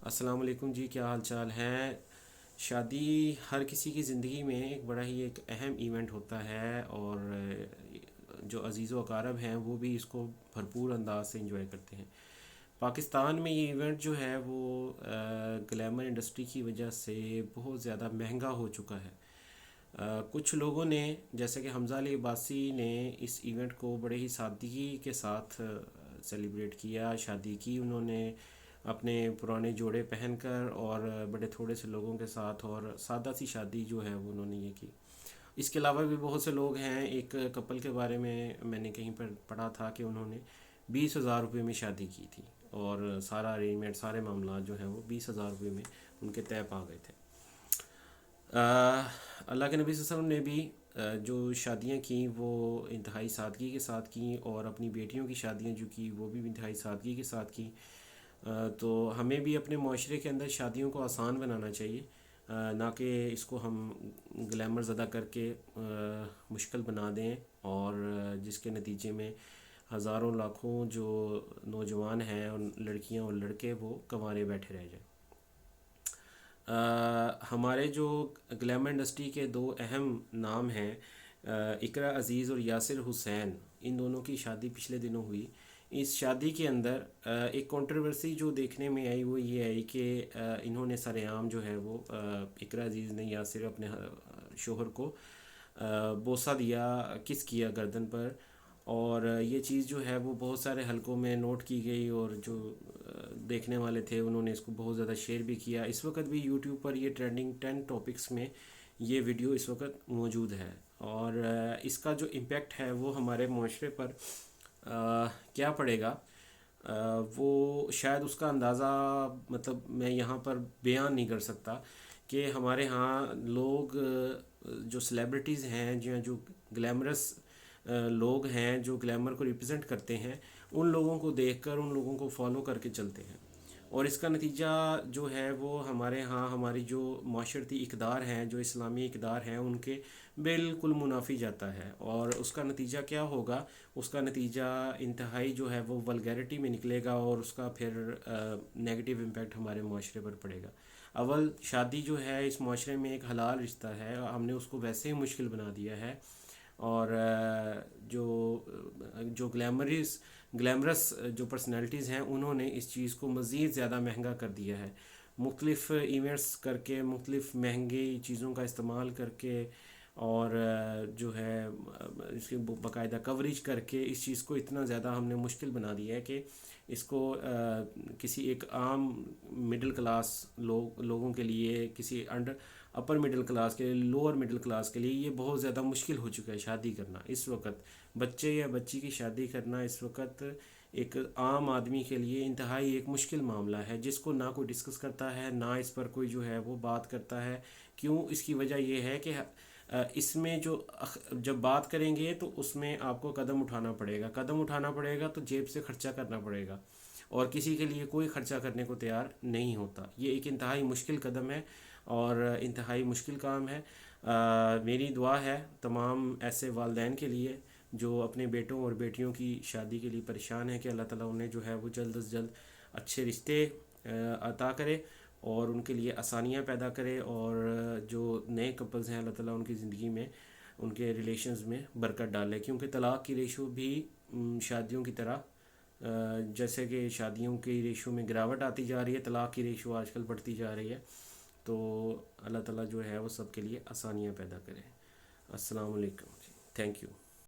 السلام علیکم جی، کیا حال چال ہے؟ شادی ہر کسی کی زندگی میں ایک بڑا ہی ایک اہم ایونٹ ہوتا ہے، اور جو عزیز و اقارب ہیں وہ بھی اس کو بھرپور انداز سے انجوائے کرتے ہیں۔ پاکستان میں یہ ایونٹ جو ہے وہ گلیمر انڈسٹری کی وجہ سے بہت زیادہ مہنگا ہو چکا ہے۔ کچھ لوگوں نے جیسے کہ حمزہ علی عباسی نے اس ایونٹ کو بڑے ہی سادگی کے ساتھ سیلیبریٹ کیا، شادی کی انہوں نے اپنے پرانے جوڑے پہن کر اور بڑے تھوڑے سے لوگوں کے ساتھ، اور سادہ سی شادی جو ہے وہ انہوں نے یہ کی۔ اس کے علاوہ بھی بہت سے لوگ ہیں، ایک کپل کے بارے میں نے کہیں پر پڑھا تھا کہ انہوں نے 20,000 روپے میں شادی کی تھی، اور سارا ارینجمنٹ، سارے معاملات جو ہیں وہ 20,000 روپے میں ان کے طے پا گئے تھے۔ اللہ کے نبی صلی اللہ علیہ وسلم نے بھی جو شادیاں کیں وہ انتہائی سادگی کے ساتھ کیں، اور اپنی بیٹیوں کی شادیاں جو کی وہ بھی انتہائی سادگی کے ساتھ کیں۔ تو ہمیں بھی اپنے معاشرے کے اندر شادیوں کو آسان بنانا چاہیے، نہ کہ اس کو ہم گلیمر زدہ کر کے مشکل بنا دیں، اور جس کے نتیجے میں ہزاروں لاکھوں جو نوجوان ہیں اور لڑکیاں اور لڑکے وہ کنوارے بیٹھے رہ جائیں۔ ہمارے جو گلیمر انڈسٹری کے دو اہم نام ہیں، اقرا عزیز اور یاسر حسین، ان دونوں کی شادی پچھلے دنوں ہوئی۔ اس شادی کے اندر ایک کنٹروورسی جو دیکھنے میں آئی وہ یہ آئی کہ انہوں نے سر عام جو ہے وہ اقرا عزیز نے یاسر اپنے شوہر کو بوسہ دیا، کس کیا گردن پر، اور یہ چیز جو ہے وہ بہت سارے حلقوں میں نوٹ کی گئی، اور جو دیکھنے والے تھے انہوں نے اس کو بہت زیادہ شیئر بھی کیا۔ اس وقت بھی یوٹیوب پر یہ ٹرینڈنگ 10 ٹاپکس میں یہ ویڈیو اس وقت موجود ہے، اور اس کا جو امپیکٹ ہے وہ ہمارے معاشرے پر کیا پڑے گا، وہ شاید اس کا اندازہ مطلب میں یہاں پر بیان نہیں کر سکتا کہ ہمارے ہاں لوگ جو سیلیبریٹیز ہیں، جو گلیمرس لوگ ہیں، جو گلیمر کو ریپرزینٹ کرتے ہیں، ان لوگوں کو دیکھ کر، ان لوگوں کو فالو کر کے چلتے ہیں، اور اس کا نتیجہ جو ہے وہ ہمارے ہاں ہماری جو معاشرتی اقدار ہیں، جو اسلامی اقدار ہیں، ان کے بالکل منافی جاتا ہے، اور اس کا نتیجہ کیا ہوگا؟ اس کا نتیجہ انتہائی جو ہے وہ ولگیرٹی میں نکلے گا، اور اس کا پھر نیگیٹو امپیکٹ ہمارے معاشرے پر پڑے گا۔ اول شادی جو ہے اس معاشرے میں ایک حلال رشتہ ہے، ہم نے اس کو ویسے ہی مشکل بنا دیا ہے، اور جو گلیمرس جو پرسنالٹیز ہیں انہوں نے اس چیز کو مزید زیادہ مہنگا کر دیا ہے، مختلف ایونٹس کر کے، مختلف مہنگی چیزوں کا استعمال کر کے، اور جو ہے اس کی باقاعدہ کوریج کر کے اس چیز کو اتنا زیادہ ہم نے مشکل بنا دیا ہے کہ اس کو کسی ایک عام مڈل کلاس لوگوں کے لیے، کسی اپر مڈل کلاس کے لیے، لوور مڈل کلاس کے لیے یہ بہت زیادہ مشکل ہو چکا ہے شادی کرنا۔ اس وقت بچے یا بچی کی شادی کرنا اس وقت ایک عام آدمی کے لیے انتہائی ایک مشکل معاملہ ہے، جس کو نہ کوئی ڈسکس کرتا ہے، نہ اس پر کوئی جو ہے وہ بات کرتا ہے۔ کیوں؟ اس کی وجہ یہ ہے کہ اس میں جب بات کریں گے تو اس میں آپ کو قدم اٹھانا پڑے گا تو جیب سے خرچہ کرنا پڑے گا، اور کسی کے لیے کوئی خرچہ کرنے کو تیار نہیں ہوتا۔ یہ ایک انتہائی مشکل قدم ہے اور انتہائی مشکل کام ہے۔ میری دعا ہے تمام ایسے والدین کے لیے جو اپنے بیٹوں اور بیٹیوں کی شادی کے لیے پریشان ہیں، کہ اللہ تعالیٰ انہیں جو ہے وہ جلد از جلد اچھے رشتے عطا کرے، اور ان کے لیے آسانیاں پیدا کرے، اور جو نئے کپلز ہیں اللہ تعالیٰ ان کی زندگی میں، ان کے ریلیشنز میں برکت ڈالے، کیونکہ طلاق کی ریشو بھی شادیوں کی طرح جیسے کہ شادیوں کی ریشو میں گراوٹ آتی جا رہی ہے، طلاق کی ریشو آج کل بڑھتی جا رہی ہے۔ تو اللہ تعالیٰ جو ہے وہ سب کے لیے آسانیاں پیدا کرے۔ السلام علیکم جی، تھینک یو۔